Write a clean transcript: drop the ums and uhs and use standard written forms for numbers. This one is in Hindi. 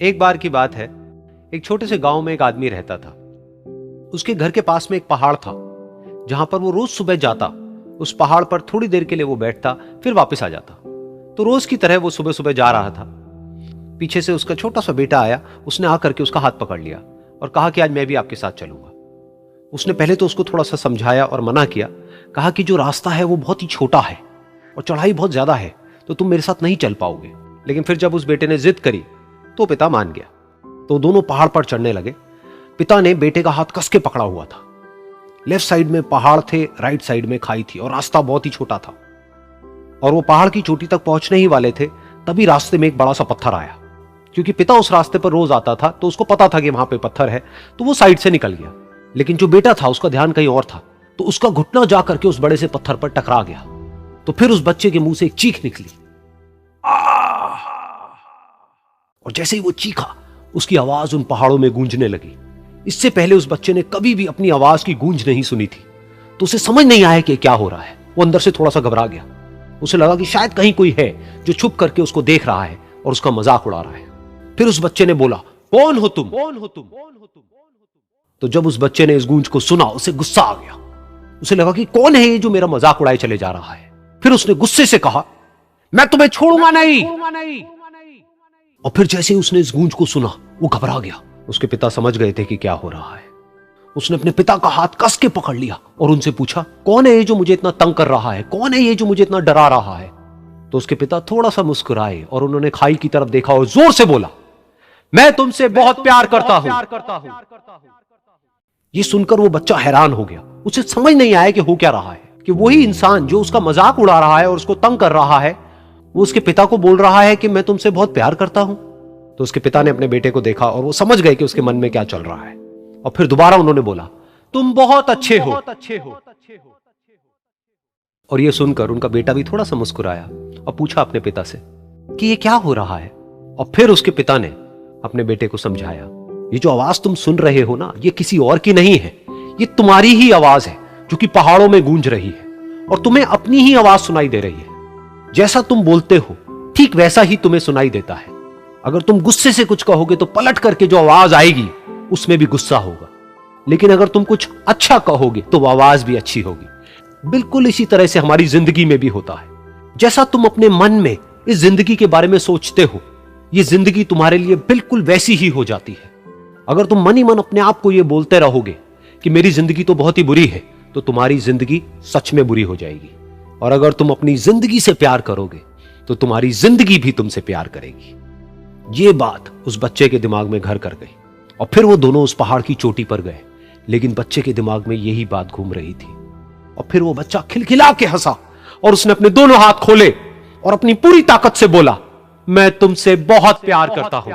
एक बार की बात है, एक छोटे से गांव में एक आदमी रहता था। उसके घर के पास में एक पहाड़ था, जहां पर वो रोज सुबह जाता। उस पहाड़ पर थोड़ी देर के लिए वो बैठता, फिर वापस आ जाता। तो रोज की तरह वो सुबह सुबह जा रहा था। पीछे से उसका छोटा सा बेटा आया। उसने आकर के उसका हाथ पकड़ लिया और कहा कि आज मैं भी आपके साथ चलूंगा। उसने पहले तो उसको थोड़ा सा समझाया और मना किया। कहा कि जो रास्ता है वो बहुत ही छोटा है और चढ़ाई बहुत ज्यादा है, तो तुम मेरे साथ नहीं चल पाओगे। लेकिन फिर जब उस बेटे ने जिद करी तो पिता मान गया। तो दोनों पहाड़ पर चढ़ने लगे। पिता ने बेटे का हाथ कस के पकड़ा हुआ था। लेफ्ट साइड में पहाड़ थे, राइट साइड में खाई थी और रास्ता बहुत ही छोटा था। और वो पहाड़ की चोटी तक पहुंचने ही वाले थे, तभी रास्ते में एक बड़ा सा पत्थर आया। क्योंकि पिता उस रास्ते पर रोज आता था, तो उसको पता था कि वहां पे पत्थर है, तो वो साइड से निकल गया। लेकिन जो बेटा था उसका ध्यान कहीं और था, तो उसका घुटना जा करके उस बड़े से पत्थर पर टकरा गया। तो फिर उस बच्चे के मुंह से एक चीख निकली। और जैसे ही वो चीखा, उसकी आवाज उन पहाड़ों में गूंजने लगी। इससे पहले उस बच्चे ने कभी भी अपनी आवाज की गूंज नहीं सुनी थी, तो उसे समझ नहीं आया कि क्या हो रहा है। वो अंदर से थोड़ा सा घबरा गया। उसे लगा कि शायद कहीं कोई है जो छुप करके उसको देख रहा है और उसका मजाक उड़ा रहा है। फिर उस बच्चे ने बोला, कौन हो तुम? कौन हो तुम? तो जब उस बच्चे ने इस गूंज को सुना, उसे गुस्सा आ गया। उसे लगा कि कौन है ये जो मेरा मजाक उड़ाए चले जा रहा है। फिर उसने गुस्से से कहा, मैं तुम्हें छोड़ूंगा नहीं। और फिर जैसे ही उसने इस गूंज को सुना, वो घबरा गया। उसके पिता समझ गए थे कि क्या हो रहा है। उसने अपने पिता का हाथ कस के पकड़ लिया और उनसे पूछा, कौन है ये जो मुझे इतना तंग कर रहा है? कौन है ये जो मुझे इतना डरा रहा है? तो उसके पिता थोड़ा सा मुस्कुराए और उन्होंने खाई की तरफ देखा और जोर से बोला, मैं तुमसे बहुत प्यार करता हूं। ये सुनकर वो बच्चा हैरान हो गया। उसे समझ नहीं आया कि हो क्या रहा है, कि वही इंसान जो उसका मजाक उड़ा रहा है और उसको तंग कर रहा है, वो उसके पिता को बोल रहा है कि मैं तुमसे बहुत प्यार करता हूं। तो उसके पिता ने अपने बेटे को देखा और वो समझ गए कि उसके मन में क्या चल रहा है। और फिर दोबारा उन्होंने बोला, तुम बहुत अच्छे हो। और ये सुनकर उनका बेटा भी थोड़ा सा मुस्कुराया और पूछा अपने पिता से कि ये क्या हो रहा है। और फिर उसके पिता ने अपने बेटे को समझाया, ये जो आवाज तुम सुन रहे हो ना, ये किसी और की नहीं है, ये तुम्हारी ही आवाज है जो कि पहाड़ों में गूंज रही है और तुम्हें अपनी ही आवाज सुनाई दे रही है। जैसा तुम बोलते हो ठीक वैसा ही तुम्हें सुनाई देता है। अगर तुम गुस्से से कुछ कहोगे तो पलट करके जो आवाज आएगी उसमें भी गुस्सा होगा, लेकिन अगर तुम कुछ अच्छा कहोगे तो वो आवाज भी अच्छी होगी। बिल्कुल इसी तरह से हमारी जिंदगी में भी होता है। जैसा तुम अपने मन में इस जिंदगी के बारे में सोचते हो, ये जिंदगी तुम्हारे लिए बिल्कुल वैसी ही हो जाती है। अगर तुम मन ही मन अपने आप को ये बोलते रहोगे कि मेरी जिंदगी तो बहुत ही बुरी है, तो तुम्हारी जिंदगी सच में बुरी हो जाएगी। और अगर तुम अपनी जिंदगी से प्यार करोगे तो तुम्हारी जिंदगी भी तुमसे प्यार करेगी। ये बात उस बच्चे के दिमाग में घर कर गई और फिर वो दोनों उस पहाड़ की चोटी पर गए। लेकिन बच्चे के दिमाग में यही बात घूम रही थी। और फिर वो बच्चा खिलखिला के हंसा और उसने अपने दोनों हाथ खोले और अपनी पूरी ताकत से बोला, मैं तुमसे बहुत प्यार करता हूं।